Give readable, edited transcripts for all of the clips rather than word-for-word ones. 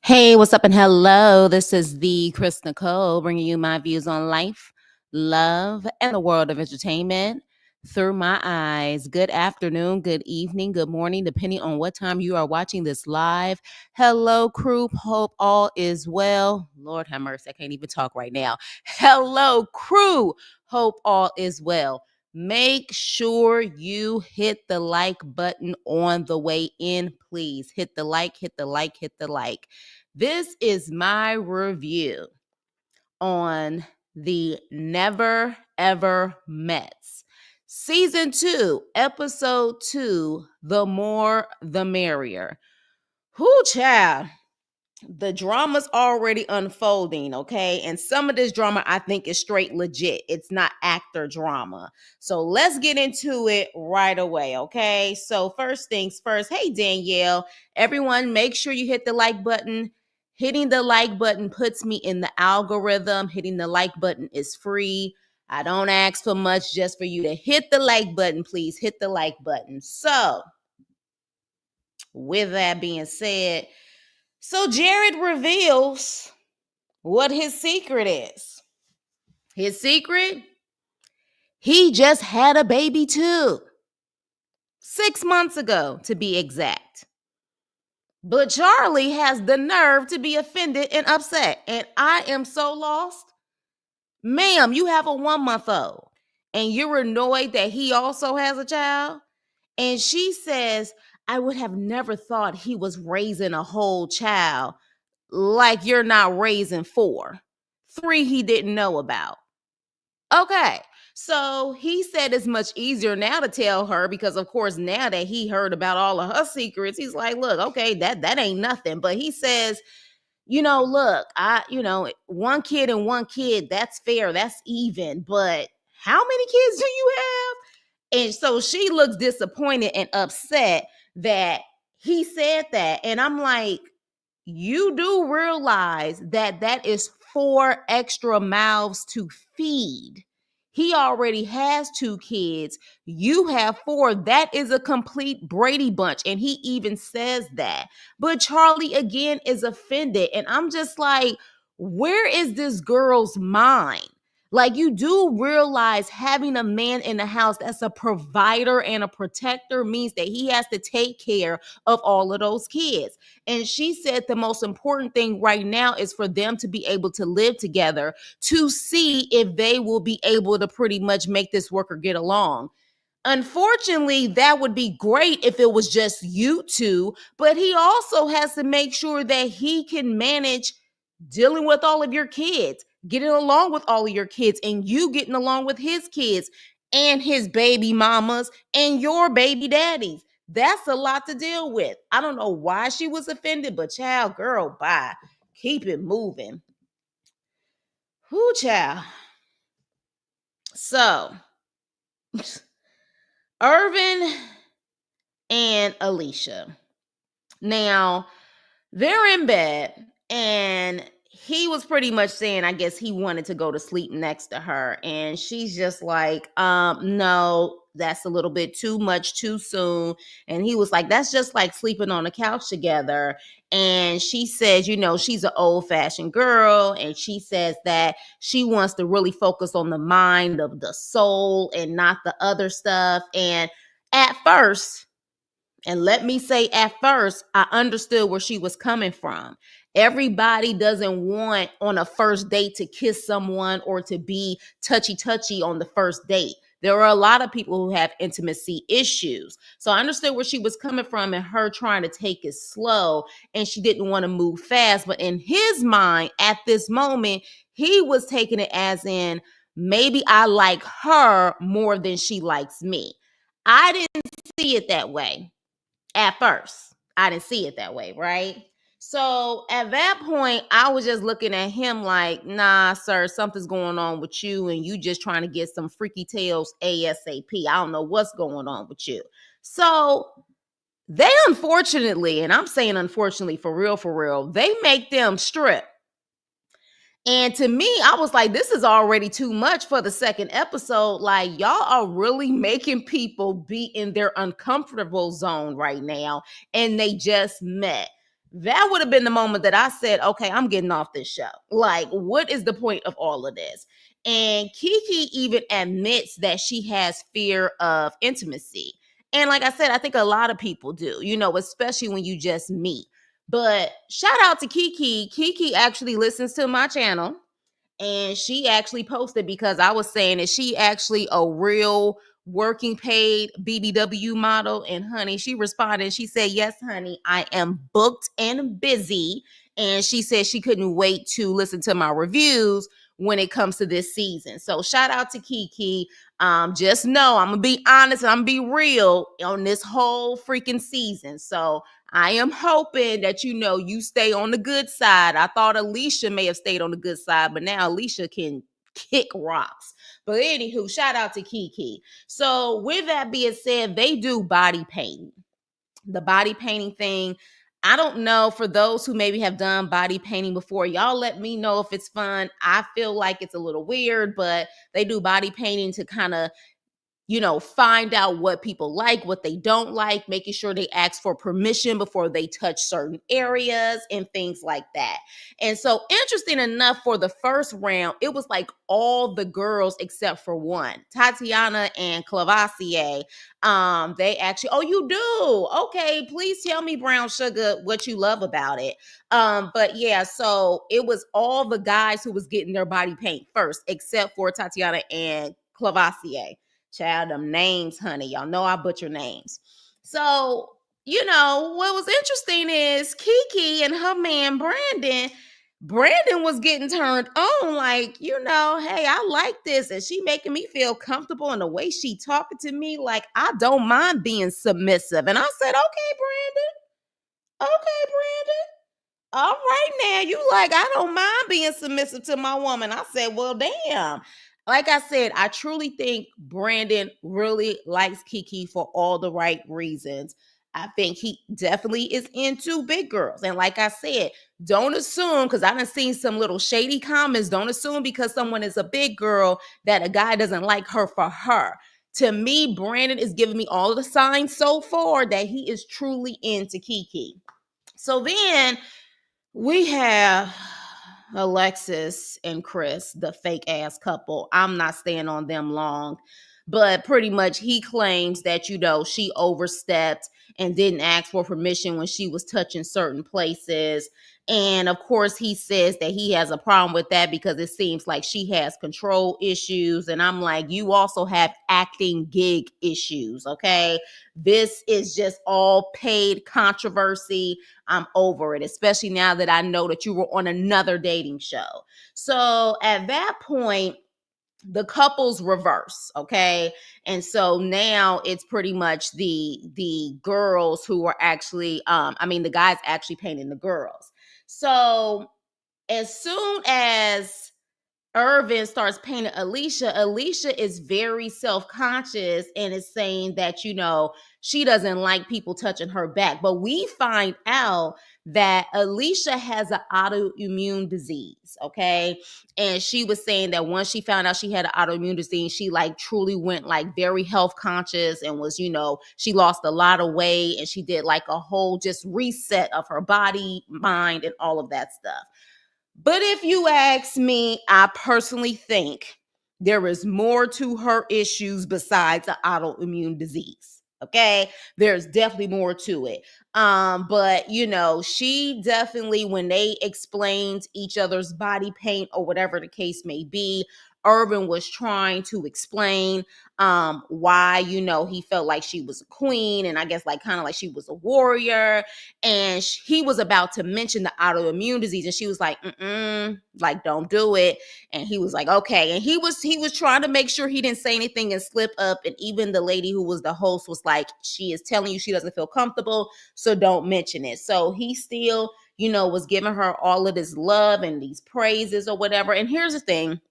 Hey, what's up and hello? This is the Chris Nicole bringing you my views on life, love, and the world of entertainment through my eyes. Good afternoon, good evening, good morning, depending on what time you are watching this live. Hello, crew. Hope all is well. Lord have mercy, I can't even talk right now. Hello, crew. Hope all is well. Make sure you hit the like button on the way in, please. Hit the like, hit the like, hit the like. This is my review on the Never Ever METS. Season 2, Episode 2, The More the Merrier. Whoo, child. The drama's already unfolding, okay? And some of this drama I think is straight legit. It's not actor drama. So let's get into it right away, okay? So first things first, hey Danielle, everyone make sure you hit the like button. Hitting the like button puts me in the algorithm. Hitting the like button is free. I don't ask for much, just for you to hit the like button, please. Hit the like button. So, with that being said, so Jared reveals what his secret is. His secret? He just had a baby too. 6 months ago, to be exact. But Charlie has the nerve to be offended and upset. And I am so lost. Ma'am, you have a 1-month-old. And you're annoyed that he also has a child? And she says, I would have never thought he was raising a whole child. Like you're not raising 4. 3 he didn't know about. Okay. So he said it's much easier now to tell her because of course now that he heard about all of her secrets, he's like, look, okay, that ain't nothing. But he says, look, one kid and one kid, that's fair, that's even. But how many kids do you have? And so she looks disappointed and upset that he said that. And I'm like, you do realize that is 4 extra mouths to feed. He already has 2 kids. You have 4. That is a complete Brady bunch. And he even says that. But Charlie again is offended. And I'm just like, where is this girl's mind? Like, you do realize having a man in the house that's a provider and a protector means that he has to take care of all of those kids. And she said the most important thing right now is for them to be able to live together to see if they will be able to pretty much make this work or get along. Unfortunately, that would be great if it was just you two, but he also has to make sure that he can manage dealing with all of your kids, getting along with all of your kids, and you getting along with his kids and his baby mamas and your baby daddies. That's a lot to deal with. I don't know why she was offended, but child, girl, bye. Keep it moving. Whoo, child. So, Irvin and Alicia. Now, they're in bed, and he was pretty much saying, I guess he wanted to go to sleep next to her. And she's just like, no, that's a little bit too much too soon. And he was like, that's just like sleeping on the couch together. And she says, she's an old-fashioned girl. And she says that she wants to really focus on the mind of the soul and not the other stuff. And at first, and let me say, at first, I understood where she was coming from. Everybody doesn't want on a first date to kiss someone or to be touchy-touchy on the first date. There are a lot of people who have intimacy issues. So I understood where she was coming from and her trying to take it slow, and she didn't want to move fast. But in his mind, at this moment, he was taking it as in, maybe I like her more than she likes me. I didn't see it that way. At first, I didn't see it that way, right? So at that point, I was just looking at him like, nah, sir, something's going on with you, and you just trying to get some freaky tales ASAP. I don't know what's going on with you. So they unfortunately, and I'm saying unfortunately for real, they make them strip. And to me, I was like, this is already too much for the second episode. Like, y'all are really making people be in their uncomfortable zone right now. And they just met. that would have been the moment that I said, okay, I'm getting off this show. Like, what is the point of all of this? And Kiki even admits that she has fear of intimacy. And like I said, I think a lot of people do, especially when you just meet. But shout out to Kiki. Kiki actually listens to my channel, and she actually posted, because I was saying, is she actually a real working paid BBW model? And honey, she responded. She said, yes, honey, I am booked and busy. And she said she couldn't wait to listen to my reviews when it comes to this season. So shout out to Kiki. Just know I'm gonna be honest and I'm gonna be real on this whole freaking season. So I am hoping that you stay on the good side. I thought Alicia may have stayed on the good side, but now Alicia can kick rocks. But anywho, shout out to Kiki. So with that being said, they do body painting. The body painting thing, I don't know, for those who maybe have done body painting before, y'all let me know if it's fun. I feel like it's a little weird, but they do body painting to kind of find out what people like, what they don't like, making sure they ask for permission before they touch certain areas and things like that. And so, interesting enough, for the first round, it was like all the girls except for one, Tatiana and Clavassier. They actually, oh, you do? Okay, please tell me, Brown Sugar, what you love about it. But yeah, so it was all the guys who was getting their body paint first, except for Tatiana and Clavassier. Child, them names, honey. Y'all know I butcher names. So, what was interesting is Kiki and her man Brandon. Brandon was getting turned on, like, hey, I like this. And she making me feel comfortable in the way she talking to me. Like, I don't mind being submissive. And I said, okay, Brandon. Okay, Brandon. All right, now you like, I don't mind being submissive to my woman. I said, well, damn. Like I said, I truly think Brandon really likes Kiki for all the right reasons. I think he definitely is into big girls. And like I said, don't assume, because I done seen some little shady comments, don't assume because someone is a big girl that a guy doesn't like her for her. To me, Brandon is giving me all the signs so far that he is truly into Kiki. So then we have Alexis and Chris, the fake ass couple. I'm not staying on them long, but pretty much he claims that, she overstepped and didn't ask for permission when she was touching certain places. And of course, he says that he has a problem with that because it seems like she has control issues. And I'm like, you also have acting gig issues, okay? This is just all paid controversy. I'm over it, especially now that I know that you were on another dating show. So at that point, the couples reverse, okay? And so now it's pretty much the girls who are actually the guys actually painting the girls. So as soon as Irvin starts painting Alicia, Alicia is very self-conscious and is saying that, she doesn't like people touching her back. But we find out that Alicia has an autoimmune disease, okay? And she was saying that once she found out she had an autoimmune disease, she like truly went like very health conscious and was, she lost a lot of weight and she did like a whole just reset of her body, mind, and all of that stuff. But if you ask me, I personally think there is more to her issues besides an autoimmune disease. Okay, there's definitely more to it. But she definitely, when they explained each other's body paint or whatever the case may be, Irvin was trying to explain why, he felt like she was a queen, and I guess like kind of like she was a warrior. And he was about to mention the autoimmune disease, and she was like, like, don't do it. And he was like, okay. And he was trying to make sure he didn't say anything and slip up. And even the lady who was the host was like, she is telling you she doesn't feel comfortable, so don't mention it. So he still, was giving her all of this love and these praises or whatever. And here's the thing,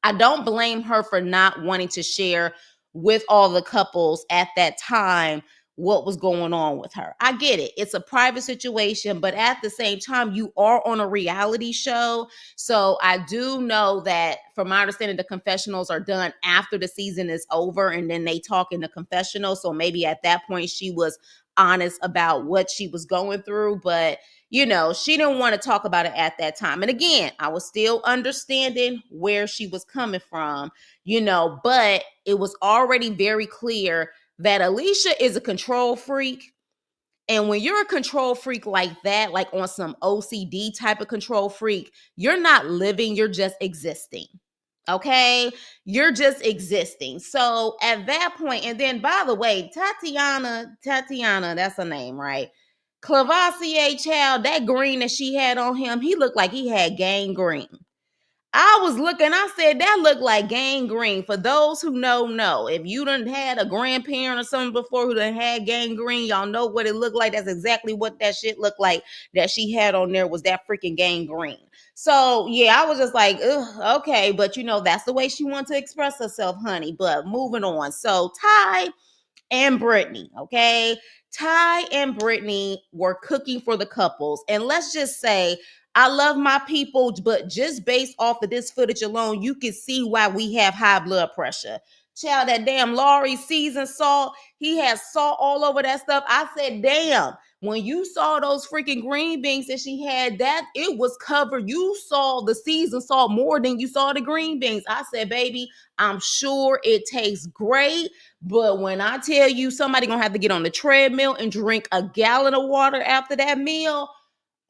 I don't blame her for not wanting to share with all the couples at that time what was going on with her. I get it. It's a private situation, but at the same time, you are on a reality show. So I do know that, from my understanding, the confessionals are done after the season is over, and then they talk in the confessional. So maybe at that point she was honest about what she was going through. But She didn't want to talk about it at that time. And again, I was still understanding where she was coming from, but it was already very clear that Alicia is a control freak. And when you're a control freak like that, like on some OCD type of control freak, you're not living, you're just existing. Okay? You're just existing. So at that point, and then by the way, Tatiana, that's her name, right? Clavassier child, that green that she had on him, he looked like he had gangrene. I was looking, I said, that looked like gangrene. For those who know. If you done had a grandparent or something before who done had gangrene, y'all know what it looked like. That's exactly what that shit looked like that she had on there, was that freaking gangrene. So, yeah, I was just like, ugh, okay. But, that's the way she wanted to express herself, honey. But moving on. So, Ty and Brittany, okay? Ty and Brittany were cooking for the couples. And let's just say, I love my people, but just based off of this footage alone, you can see why we have high blood pressure. Child, that damn Laurie seasoned salt, he has salt all over that stuff. I said, damn, when you saw those freaking green beans that she had, that it was covered. You saw the seasoned salt more than you saw the green beans. I said, baby, I'm sure it tastes great. But when I tell you somebody gonna have to get on the treadmill and drink a gallon of water after that meal,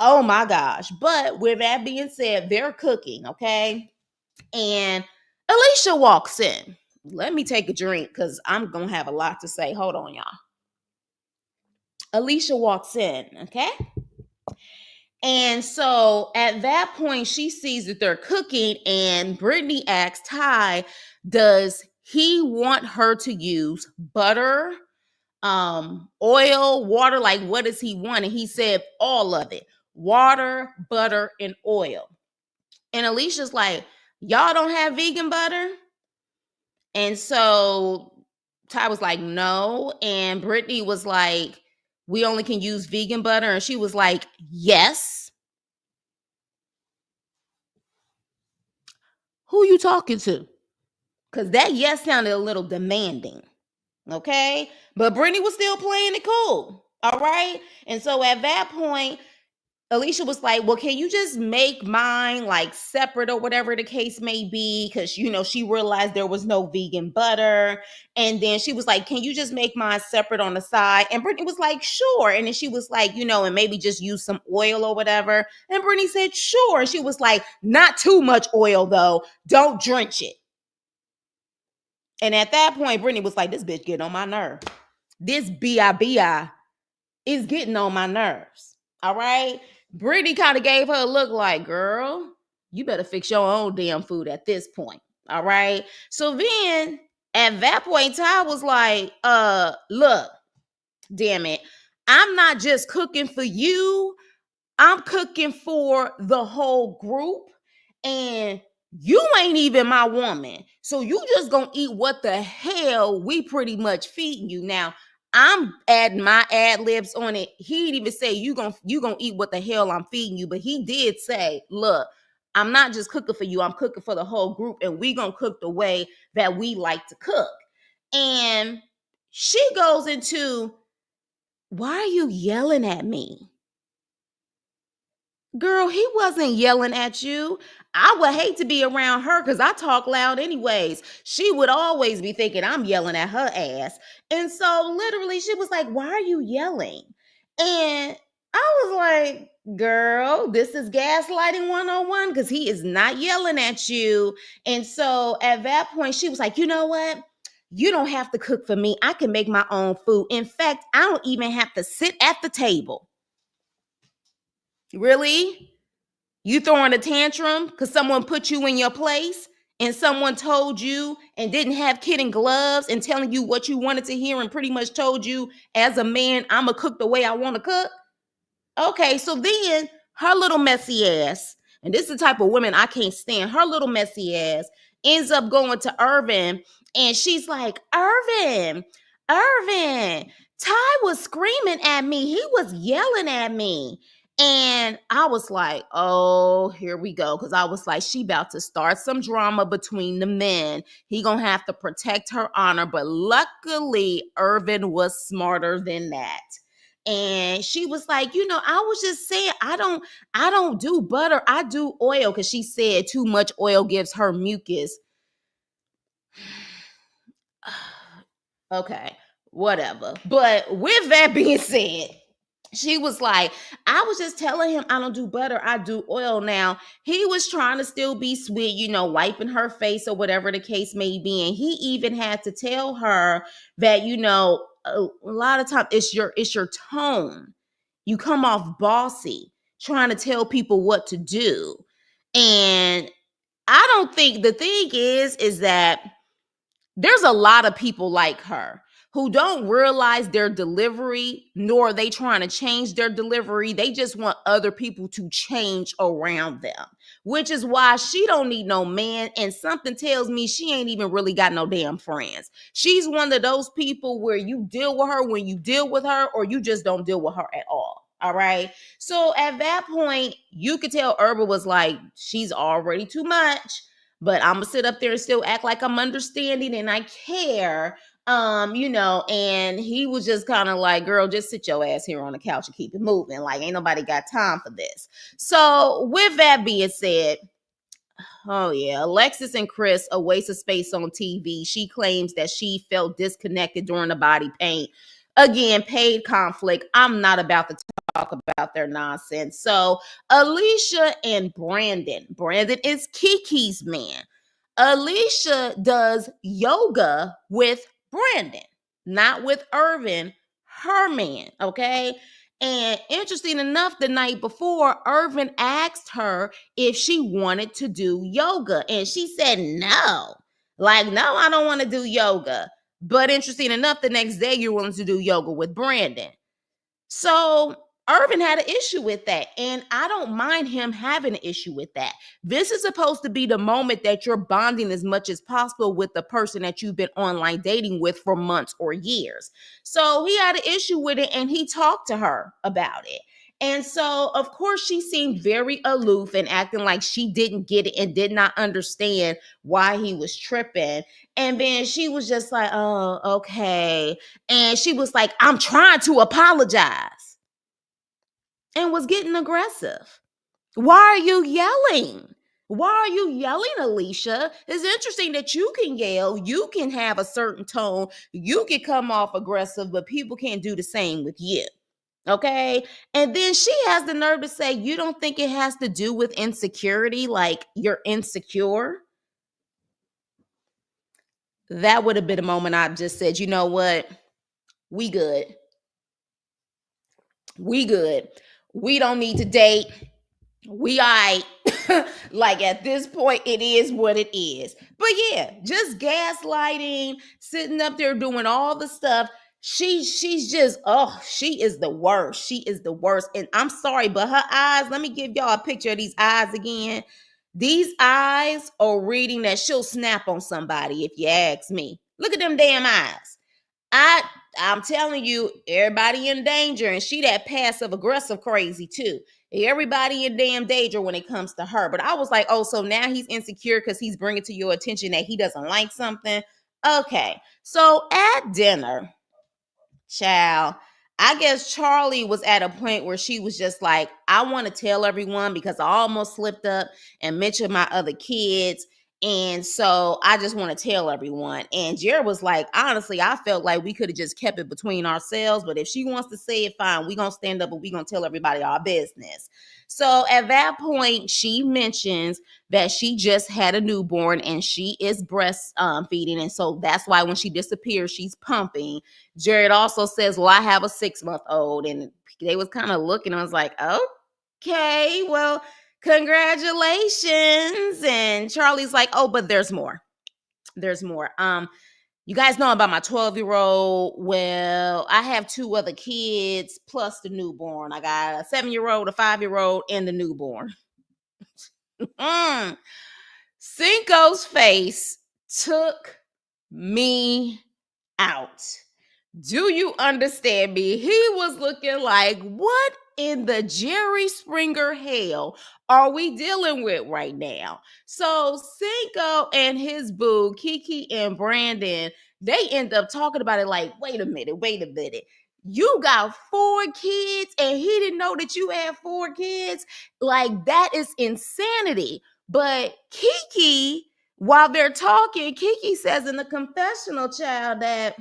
oh my gosh. But with that being said, they're cooking, okay? And Alicia walks in. Let me take a drink because I'm gonna have a lot to say. Hold on, y'all. Alicia walks in, okay? And so at that point, she sees that they're cooking, and Brittany asks Ty, does he want her to use butter, oil, water? Like, what does he want? And he said all of it: water, butter, and oil. And Alicia's like, y'all don't have vegan butter? And so Ty was like, no. And Brittany was like, we only can use vegan butter. And she was like, yes. Who you talking to? Because that yes sounded a little demanding. Okay. But Brittany was still playing it cool. All right. And so at that point, Alicia was like, well, can you just make mine like separate or whatever the case may be? Because, she realized there was no vegan butter. And then she was like, can you just make mine separate on the side? And Brittany was like, sure. And then she was like, and maybe just use some oil or whatever. And Brittany said, sure. And she was like, not too much oil, though. Don't drench it. And at that point, Brittany was like, this bitch getting on my nerve. This B.I.B.I. is getting on my nerves. All right? Brittany kind of gave her a look like, girl, you better fix your own damn food at this point. All right? So then at that point, Ty was like, look, damn it. I'm not just cooking for you. I'm cooking for the whole group. And you ain't even my woman. So you just gonna eat what the hell we pretty much feeding you. Now, I'm adding my ad libs on it. He didn't even say you gonna eat what the hell I'm feeding you, but he did say, look, I'm not just cooking for you, I'm cooking for the whole group, and we gonna cook the way that we like to cook. And she goes into, why are you yelling at me? Girl, he wasn't yelling at you. I would hate to be around her because I talk loud anyways. She would always be thinking I'm yelling at her ass. And so literally she was like, why are you yelling? And I was like, girl, this is gaslighting 101 because he is not yelling at you. And so at that point, she was like, you know what? You don't have to cook for me. I can make my own food. In fact, I don't even have to sit at the table. Really? You throwing a tantrum because someone put you in your place and someone told you and didn't have kid and gloves and telling you what you wanted to hear and pretty much told you as a man, I'm going to cook the way I want to cook? Okay, so then her little messy ass, and this is the type of women I can't stand, her little messy ass ends up going to Irvin and she's like, Irvin, Ty was screaming at me. He was yelling at me. And I was like, oh, here we go. Because I was like, she about to start some drama between the men. He gonna have to protect her honor. But luckily, Irvin was smarter than that. And she was like, I was just saying, I don't do butter, I do oil, because she said too much oil gives her mucus. Okay, whatever. But with that being said, she was like, I was just telling him I don't do butter, I do oil. Now, he was trying to still be sweet, wiping her face or whatever the case may be. And he even had to tell her that, a lot of times it's your tone. You come off bossy, trying to tell people what to do. And I don't think, the thing is that there's a lot of people like her who don't realize their delivery, nor are they trying to change their delivery. They just want other people to change around them, which is why she don't need no man. And something tells me she ain't even really got no damn friends. She's one of those people where you deal with her when you deal with her, or you just don't deal with her at all. All right. So at that point, you could tell Herba was like, she's already too much, but I'm gonna sit up there and still act like I'm understanding and I care. And he was just kind of like, girl, just sit your ass here on the couch and keep it moving. Like, ain't nobody got time for this. So with that being said, oh yeah, Alexis and Chris, a waste of space on TV. She claims that she felt disconnected during the body paint. Again, paid conflict. I'm not about to talk about their nonsense. So Alicia and Brandon. Brandon is Kiki's man. Alicia does yoga with Brandon, not with Irvin, her man. Okay. And interesting enough, the night before, Irvin asked her if she wanted to do yoga. And she said no. Like, no, I don't want to do yoga. But interesting enough, the next day you're willing to do yoga with Brandon. So Irvin had an issue with that. And I don't mind him having an issue with that. This is supposed to be the moment that you're bonding as much as possible with the person that you've been online dating with for months or years. So he had an issue with it and he talked to her about it. And so, of course, she seemed very aloof and acting like she didn't get it and did not understand why he was tripping. And then she was just like, oh, okay. And she was like, I'm trying to apologize, and was getting aggressive. Why are you yelling? Why are you yelling, Alicia? It's interesting that you can yell, you can have a certain tone, you can come off aggressive, but people can't do the same with you. Okay. And then she has the nerve to say, you don't think it has to do with insecurity, like you're insecure? That would have been a moment I just said, you know what? We good. We good. We don't need to date. We all right. Like at this point, it is what it is. But yeah, just gaslighting, sitting up there doing all the stuff. She's just, oh, she is the worst. She is the worst. And I'm sorry, but her eyes, let me give y'all a picture of these eyes again. These eyes are reading that she'll snap on somebody, if you ask me. Look at them damn eyes. I I'm telling you, everybody in danger, and she that passive aggressive crazy too. Everybody in damn danger when it comes to her. But I was like, oh, so now he's insecure because he's bringing to your attention that he doesn't like something. Okay, so at dinner, child, I guess Charlie was at a point where she was just like, I want to tell everyone because I almost slipped up and mentioned my other kids. And so I just want to tell everyone. And Jared was like, honestly, I felt like we could have just kept it between ourselves. But if she wants to say it, fine. We're going to stand up and we're going to tell everybody our business. So at that point, she mentions that she just had a newborn and she is breast feeding. And so that's why when she disappears, she's pumping. Jared also says, well, I have a 6-month-old. And they was kind of looking. I was like, okay, well, congratulations. And Charlie's like, oh, but there's more. There's more. You guys know about my 12-year-old. Well, I have 2 other kids plus the newborn. I got a 7-year-old, a 5-year-old, and the newborn. Cinco's face took me out. Do you understand me? He was looking like, what in the Jerry Springer hell are we dealing with right now? So Cinco and his boo, Kiki and Brandon, they end up talking about it like, wait a minute. You got 4 kids and he didn't know that you had 4 kids. Like, that is insanity. But Kiki, while they're talking, Kiki says in the confessional, child, that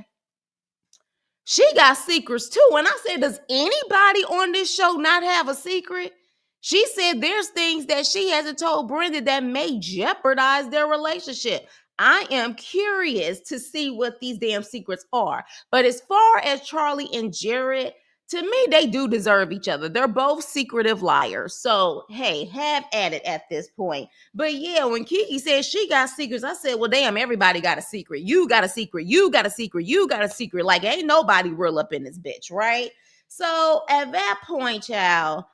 she got secrets too. And I said, does anybody on this show not have a secret? She said there's things that she hasn't told Brenda that may jeopardize their relationship. I am curious to see what these damn secrets are. But as far as Charlie and Jared, to me, they do deserve each other. They're both secretive liars. So, hey, have at it at this point. But yeah, when Kiki said she got secrets, I said, well, damn, everybody got a secret. You got a secret. You got a secret. You got a secret. Like, ain't nobody real up in this bitch, right? So at that point, child,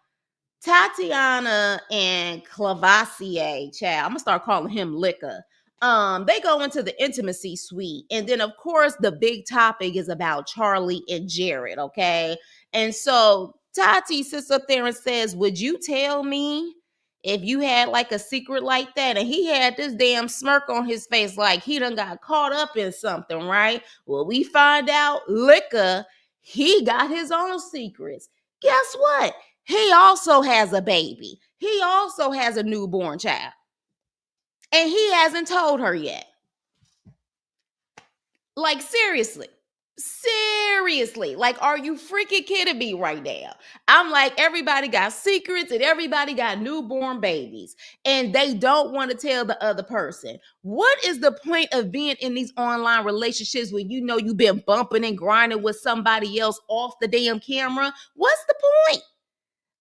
Tatiana and Clavassier, child, I'm gonna start calling him Liquor. They go into the intimacy suite, and then of course the big topic is about Charlie and Jared, okay? And so Tati sits up there and says, would you tell me if you had like a secret like that? And he had this damn smirk on his face, like he done got caught up in something, right? Well, we find out Liquor, he got his own secrets. Guess what? He also has a baby. He also has a newborn child. And he hasn't told her yet. Like, seriously. Seriously. Like, are you freaking kidding me right now? I'm like, everybody got secrets and everybody got newborn babies. And they don't want to tell the other person. What is the point of being in these online relationships when you know you've been bumping and grinding with somebody else off the damn camera? What's the point?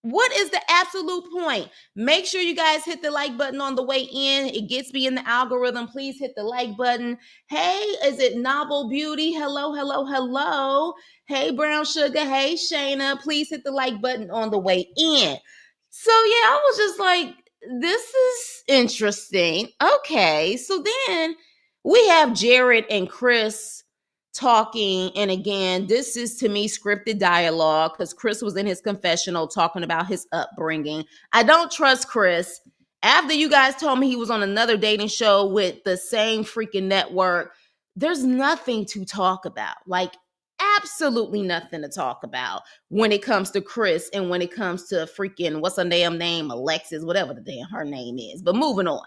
What is the absolute point? Make sure you guys hit the like button on the way in. It gets me in the algorithm. Please hit the like button. Hey, is it Novel Beauty? Hello, hello, hello. Hey, Brown Sugar. Hey, Shayna. Please hit the like button on the way in. So, yeah, I was just like, this is interesting. Okay, so then we have Jared and Chris talking. And again, this is to me scripted dialogue because Chris was in his confessional talking about his upbringing. I don't trust Chris. After you guys told me he was on another dating show with the same freaking network, there's nothing to talk about. Like, absolutely nothing to talk about when it comes to Chris and when it comes to freaking, what's her damn name? Alexis, whatever the damn her name is. But moving on.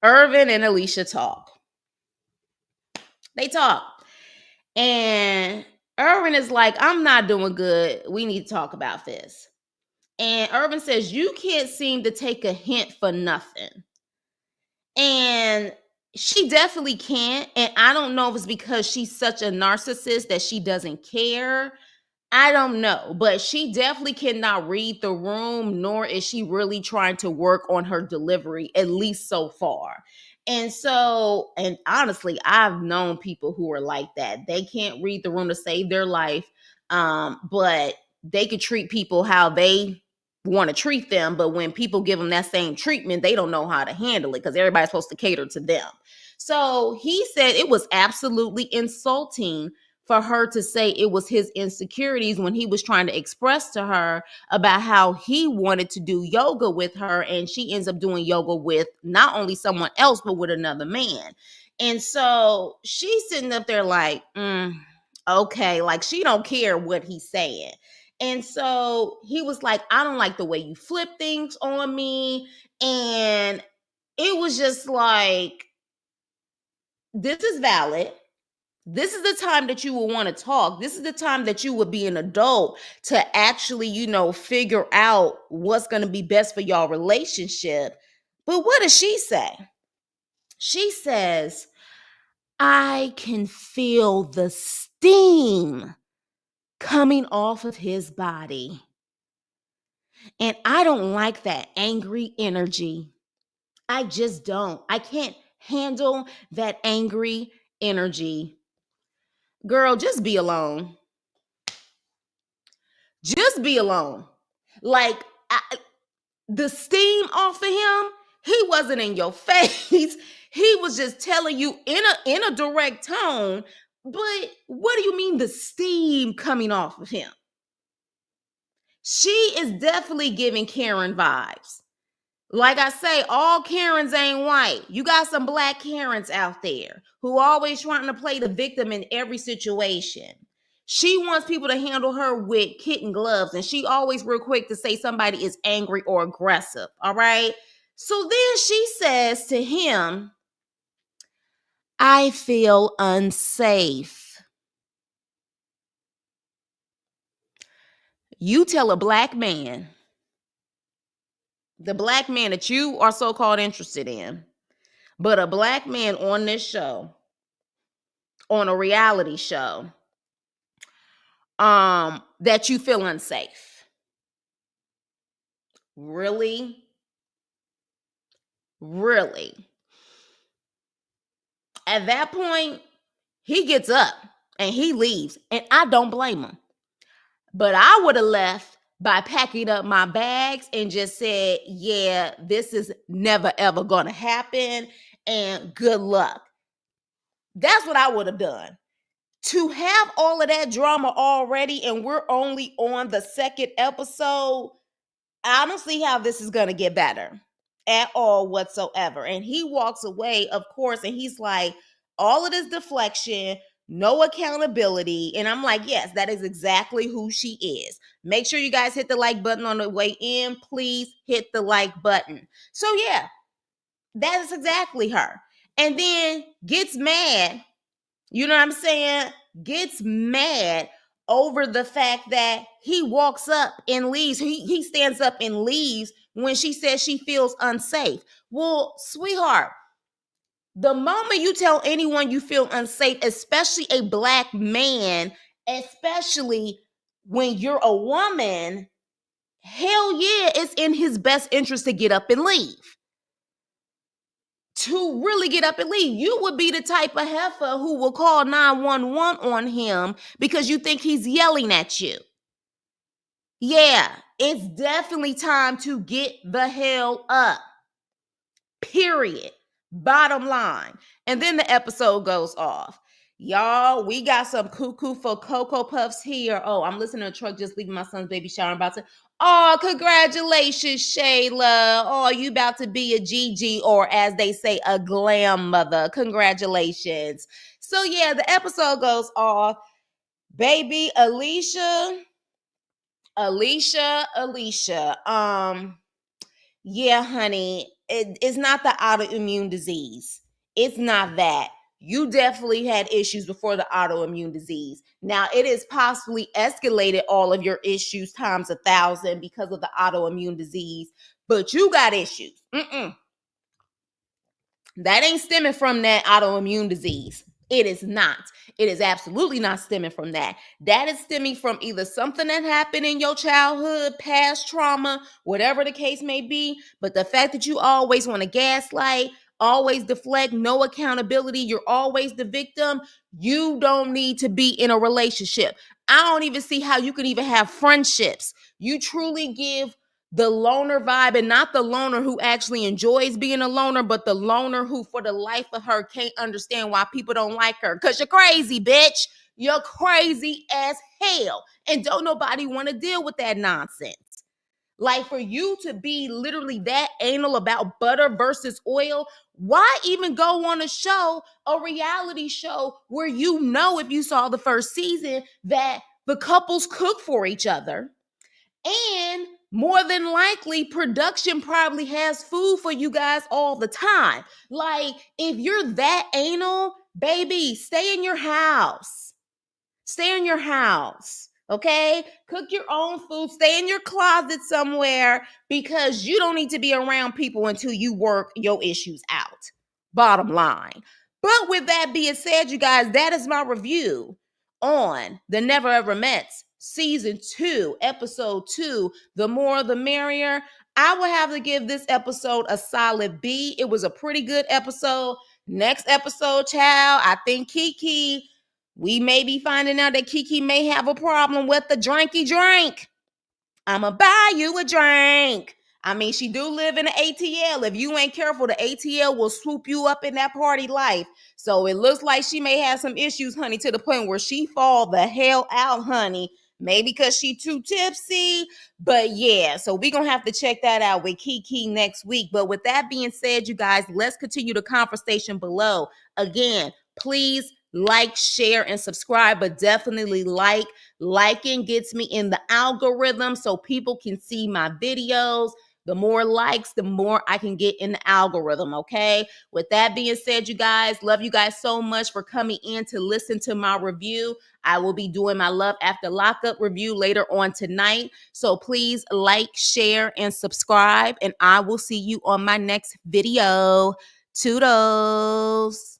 Irvin and Alicia talk. They talk. And Irvin is like, I'm not doing good. We need to talk about this. And Irvin says, you can't seem to take a hint for nothing. And she definitely can't. And I don't know if it's because she's such a narcissist that she doesn't care. I don't know, but she definitely cannot read the room, nor is she really trying to work on her delivery, at least so far. And so, and honestly, I've known people who are like that. They can't read the room to save their life, but they could treat people how they want to treat them. But when people give them that same treatment, they don't know how to handle it because everybody's supposed to cater to them. So he said it was absolutely insulting for her to say it was his insecurities when he was trying to express to her about how he wanted to do yoga with her, and she ends up doing yoga with not only someone else but with another man. And so she's sitting up there like, okay, like she don't care what he's saying. And so he was like, I don't like the way you flip things on me. And it was just like, this is valid. This is the time that you will want to talk. This is the time that you would be an adult to actually, figure out what's going to be best for y'all relationship. But what does she say? She says, I can feel the steam coming off of his body. And I don't like that angry energy. I just don't. I can't handle that angry energy. Girl, just be alone. Just be alone. Like, the steam off of him, he wasn't in your face. He was just telling you in a direct tone. But what do you mean the steam coming off of him? She is definitely giving Karen vibes. Like I say, all Karens ain't white. You got some black Karens out there who always trying to play the victim in every situation. She wants people to handle her with kitten gloves, and she always real quick to say somebody is angry or aggressive. All right. So then she says to him, I feel unsafe. You tell a black man, the black man that you are so-called interested in, but a black man on this show, on a reality show, that you feel unsafe. Really? Really? At that point, he gets up and he leaves, and I don't blame him. But I would have left by packing up my bags and just said, yeah, this is never ever gonna happen, and good luck. That's what I would have done. To have all of that drama already, and we're only on the second episode, I don't see how this is gonna get better at all whatsoever. And he walks away, of course, and he's like, all of this deflection, no accountability. And I'm like, yes, that is exactly who she is. Make sure you guys hit the like button on the way in. Please hit the like button. So yeah, that is exactly her. And then gets mad, you know what I'm saying? Gets mad over the fact that he walks up and leaves. He stands up and leaves when she says she feels unsafe. Well, sweetheart, the moment you tell anyone you feel unsafe, especially a black man, especially when you're a woman, hell yeah, it's in his best interest to get up and leave. To really get up and leave. You would be the type of heifer who will call 911 on him because you think he's yelling at you. Yeah, it's definitely time to get the hell up. Period. Bottom line. And then the episode goes off. Y'all, we got some cuckoo for Cocoa Puffs here. Oh, I'm listening to a truck just leaving my son's baby shower. I'm about to. Oh, congratulations, Shayla. Oh, you about to be a Gigi, or as they say, a glam mother. Congratulations. So yeah, the episode goes off. Baby Alicia. Yeah, honey, it's not the autoimmune disease. It's not that. You definitely had issues before the autoimmune disease. Now, it has possibly escalated all of your issues times 1,000 because of the autoimmune disease, but you got issues. That ain't stemming from that autoimmune disease. It is not. It is absolutely not stemming from that. That is stemming from either something that happened in your childhood, past trauma, whatever the case may be. But the fact that you always want to gaslight, always deflect, no accountability, you're always the victim, you don't need to be in a relationship. I don't even see how you can even have friendships. You truly give the loner vibe, and not the loner who actually enjoys being a loner, but the loner who for the life of her can't understand why people don't like her. Because you're crazy, bitch. You're crazy as hell. And don't nobody want to deal with that nonsense. Like, for you to be literally that anal about butter versus oil, why even go on a reality show where you know, if you saw the first season, that the couples cook for each other? And more than likely, production probably has food for you guys all the time. Like, if you're that anal, baby, stay in your house. Stay in your house. Okay? Cook your own food. Stay in your closet somewhere, because you don't need to be around people until you work your issues out. Bottom line. But with that being said, you guys, that is my review on the Never Ever METS Season 2, Episode 2, The More the Merrier. I would have to give this episode a solid B. It was a pretty good episode. Next episode, child, I think Kiki, we may be finding out that Kiki may have a problem with the drinky drink. I'ma buy you a drink. I mean, she do live in the ATL. If you ain't careful, the ATL will swoop you up in that party life. So it looks like she may have some issues, honey, to the point where she fall the hell out, honey. Maybe because she too tipsy. But yeah, so we're going to have to check that out with Kiki next week. But with that being said, you guys, let's continue the conversation below. Again, please like, share, and subscribe, but definitely liking gets me in the algorithm so people can see my videos. The more likes, the more I can get in the algorithm, okay? With that being said, you guys, love you guys so much for coming in to listen to my review. I will be doing my Love After Lockup review later on tonight. So please like, share, and subscribe, and I will see you on my next video. Toodles.